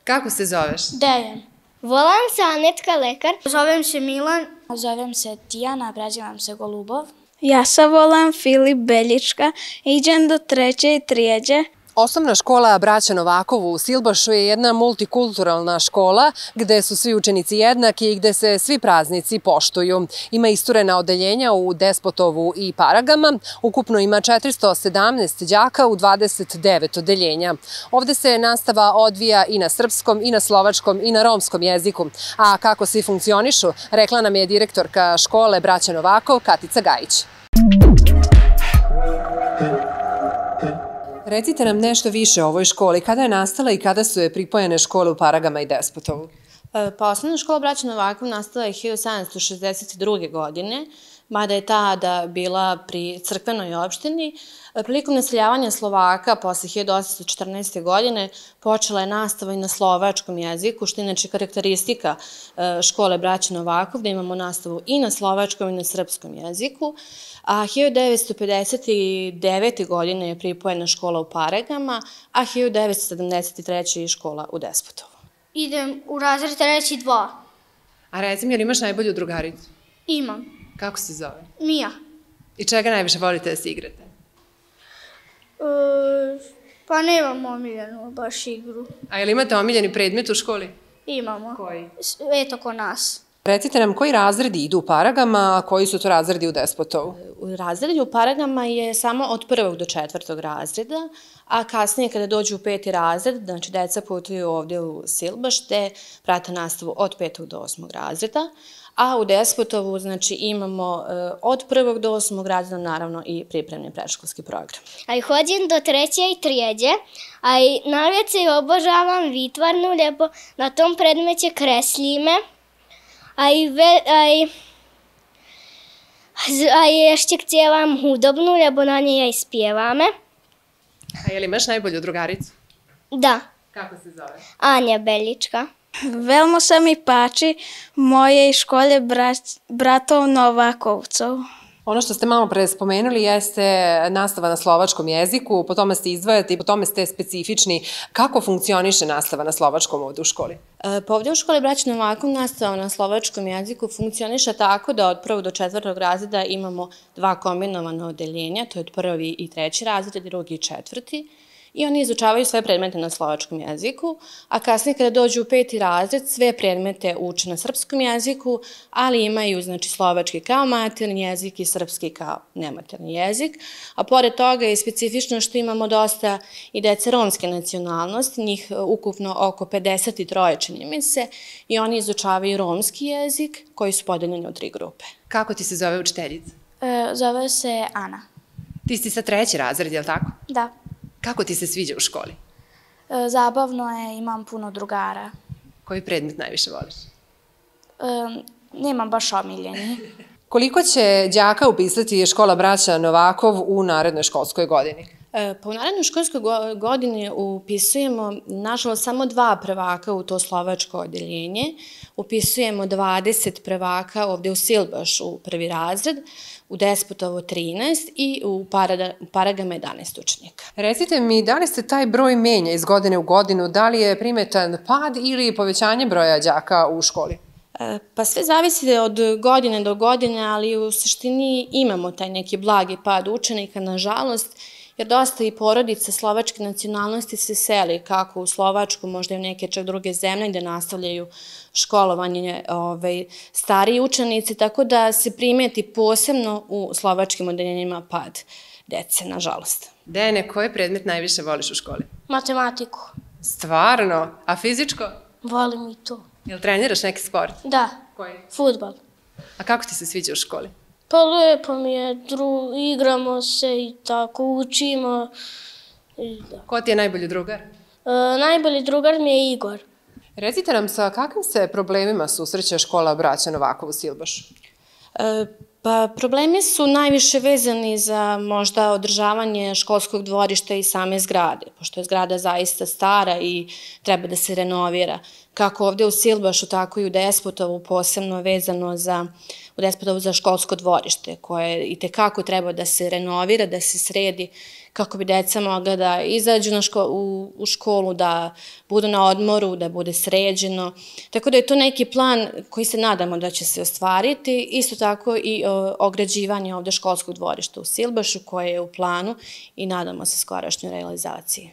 Kako se zoveš? Dejan. Volim se Anetka, lekar. Zovem se Milan. Zovem se Tijana, prezivam se Golubov. Ja se volim Filip Beljička, idem do 3. trijeđe. Osnovna škola Braća Novakovu u Silbašu je jedna multikulturalna škola gde su svi učenici jednaki i gde se svi praznici poštuju. Ima isturena odeljenja u Despotovu i Paragama. Ukupno ima 417 đaka u 29 odeljenja. Ovde se nastava odvija i na srpskom, i na slovačkom, i na romskom jeziku. A kako svi funkcionišu, rekla nam je direktorka škole Braća Novakov, Katica Gajić. Recite nam nešto više o ovoj školi. Kada je nastala i kada su je pripojene škole u Paragama i Despotovu? Pa osnovna škola Braća Novakov nastala je 1762. godine, mada je tada bila pri crkvenoj opštini. Prilikom naseljavanja Slovaka posle 1814. godine počela je nastava i na slovačkom jeziku, što je inače karakteristika škole Braća Novakov, da imamo nastavu i na slovačkom i na srpskom jeziku. A 1959. godine je pripojena škola u Paragama, a 1973. je škola u Despotovu. Idem u razred 3. A reci mi, jel imaš najbolju drugaricu? Imam. Kako se zove? Mija. I čega najviše volite da se igrate? Pa nemam omiljenu baš igru. A jel imate omiljeni predmet u školi? Imamo. Koji? Eto ko nas. Recite nam koji razredi idu u Paragama, a koji su to razredi u Despotovu? Razredi u Paragama je samo od 1. do 4. razreda, a kasnije kada dođu u 5. razred, znači deca putuju ovde u Silbaš, te prate nastavu od 5. do 8. razreda, a u Despotovu znači imamo od 1. do 8. razreda naravno i pripremni predškolski program. A i hodim do 3. trijeđe, a i najveće obožavam vitvarnu, ljepo na tom predmeće kresljime, a i ještě htjevam hudobnu, lebo na njej ispjevame. A jel imaš najbolju drugaricu? Da, Kako se zove? Anja Beljička. Velmo se mi pači moje škole bratov Novakovcov. Ono što ste malo pre spomenuli jeste nastava na slovačkom jeziku, po tome ste izdvajate i po tome ste specifični. Kako funkcioniše nastava na slovačkom ovde u školi? Pa ovde u školi Braća Novakov nastava na slovačkom jeziku funkcioniše tako da od 1. do 4. razreda imamo 2 kombinovana odeljenja, to je od 1. i 3. razred, 2. i 4. I oni izučavaju sve predmete na slovačkom jeziku, a kasnije kada dođu u 5. razred sve predmete uče na srpskom jeziku, ali imaju znači slovački kao maternji jezik i srpski kao nematernji jezik. A pored toga je specifično što imamo dosta i dece romske nacionalnosti, njih ukupno oko 53 čini mi se, i oni izučavaju romski jezik koji su podeljeni u 3 grupe. Kako ti se zove učiteljica? Zove se Ana. Ti si sa 3. razred, je li tako? Da. Kako ti se sviđa u školi? Zabavno je, imam puno drugara. Koji predmet najviše voliš? Nemam baš omiljeni. Koliko će đaka upisati škola Braća Novakov u narednoj školskoj godini? Pa u narednoj školskoj godini upisujemo, nažalost, samo 2 prvaka u to slovačko odeljenje. Upisujemo 20 prvaka ovde u Silbaš u 1. razred, u Despotovu 13 i u Paragama 11 učenika. Recite mi, da li se taj broj menja iz godine u godinu? Da li je primetan pad ili povećanje broja đaka u školi? Pa sve zavisi od godine do godine, ali u suštini imamo taj neki blagi pad učenika, nažalost, jer dosta i porodica slovačke nacionalnosti se seli kako u Slovačku, možda i u neke čak druge zemlje gde nastavljaju školovanje stariji učenici, tako da se primeti posebno u slovačkim odeljenjima pad dece, nažalost. Dejane, koji predmet najviše voliš u školi? Matematiku. Stvarno? A fizičko? Volim i to. Jel treniraš neki sport? Da. Koji? Fudbal. A kako ti se sviđa u školi? Pa lepo mi je, igramo se i tako, učimo. Ko ti je najbolji drugar? Najbolji drugar mi je Igor. Recite nam, sa kakvim se problemima susreće škola Braća Novakov u Silbašu? Pa problemi su najviše vezani za možda održavanje školskog dvorišta i same zgrade, pošto je zgrada zaista stara i treba da se renovira. kako ovde u Silbašu, tako i u Despotovu, posebno vezano u Despotovu za školsko dvorište, koje i tekako treba da se renovira, da se sredi, kako bi deca mogla da izađu u školu, da budu na odmoru, da bude sređeno. Tako da je to neki plan koji se nadamo da će se ostvariti. Isto tako i ograđivanje ovde školskog dvorišta u Silbašu, koje je u planu i nadamo se skorašnjoj realizaciji.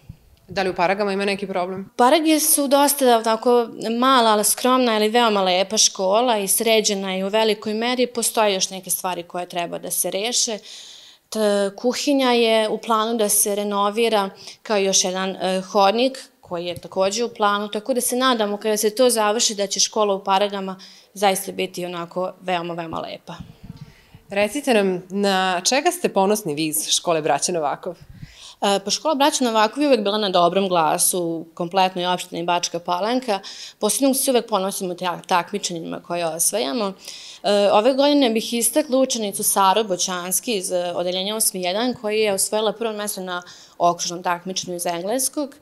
Da li u Paragama ima neki problem? Parage su dosta tako mala, ali skromna, ali veoma lepa škola i sređena i u velikoj meri. Postoje još neke stvari koje treba da se reše. Kuhinja je u planu da se renovira, kao i još jedan hodnik koji je takođe u planu, tako da se nadamo kada se to završi da će škola u Paragama zaista biti onako veoma, veoma lepa. Recite nam, na čega ste ponosni vi iz škole Braće Novakov? Pa škola Braća Novakov je uvek bila na dobrom glasu u kompletnoj opštini Bačka Palanka. Posebno se uvek ponosimo takmičenjima koje osvajamo. Ove godine bih istakla učenicu Saru Boćanski iz odeljenja 8.1 koja je osvojila prvo mesto na okružnom takmičenju iz engleskog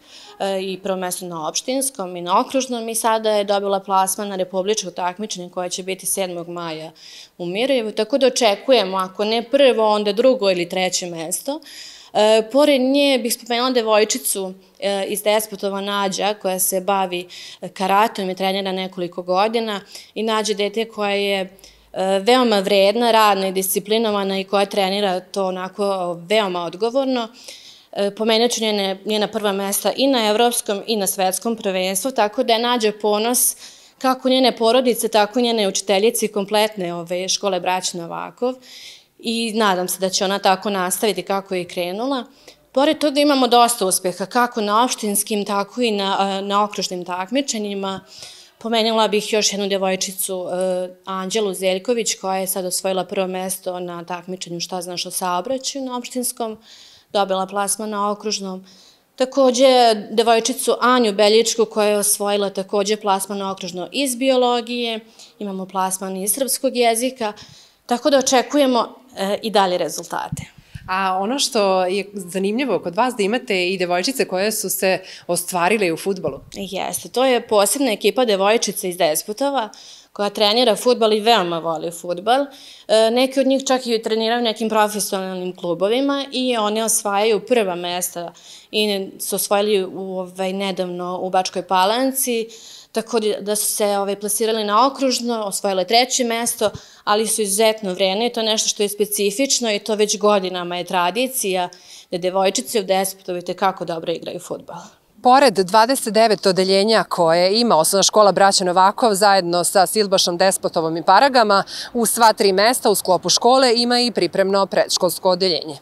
i prvo mesto na opštinskom i na okružnom i sada je dobila plasman na republičko takmičenje koje će biti 7. maja u Mirajevu. Tako da očekujemo, ako ne prvo, onda drugo ili treće mesto. Pored nje bih spomenula devojčicu iz Despotova Nađa koja se bavi karatom i trenira nekoliko godina i Nađa dete koja je veoma vredna, radna i disciplinovana i koja trenira to onako veoma odgovorno. Pomenut ću njena prva mesta i na evropskom i na svetskom prvenstvu, tako da je Nađa ponos kako njene porodice, tako i njene učiteljice i kompletne škole Braće Novakov. I nadam se da će ona tako nastaviti kako je i krenula. Pored toga imamo dosta uspeha, kako na opštinskim, tako i na okružnim takmičenjima. Pomenula bih još jednu devojčicu, Anđelu Zeljković, koja je sad osvojila prvo mesto na takmičenju Šta znaš o saobraćaju na opštinskom, dobila plasman na okružnom. Takođe, devojčicu Anju Beljičku, koja je osvojila takođe plasman na okružno iz biologije, imamo plasman iz srpskog jezika, tako da očekujemo i dalje rezultate. A ono što je zanimljivo kod vas da imate i devojčice koje su se ostvarile u fudbalu. Jeste, to je posebna ekipa devojčica iz Despotova koja trenira fudbal i veoma voli fudbal. Neki od njih čak i treniraju nekim profesionalnim klubovima i one osvajaju prva mesta i su osvojili nedavno u Bačkoj Palanci, tako da su se plasirali na okružno, osvojile treće mesto, ali su izuzetno vredne i to je nešto što je specifično i to već godinama je tradicija da devojčice u Despotovu tekako dobro igraju fudbal. Pored 29 odeljenja koje ima Osnovna škola Braća Novakov zajedno sa Silbašom, Despotovom i Paragama, u sva 3 mesta u sklopu škole ima i pripremno predškolsko odeljenje.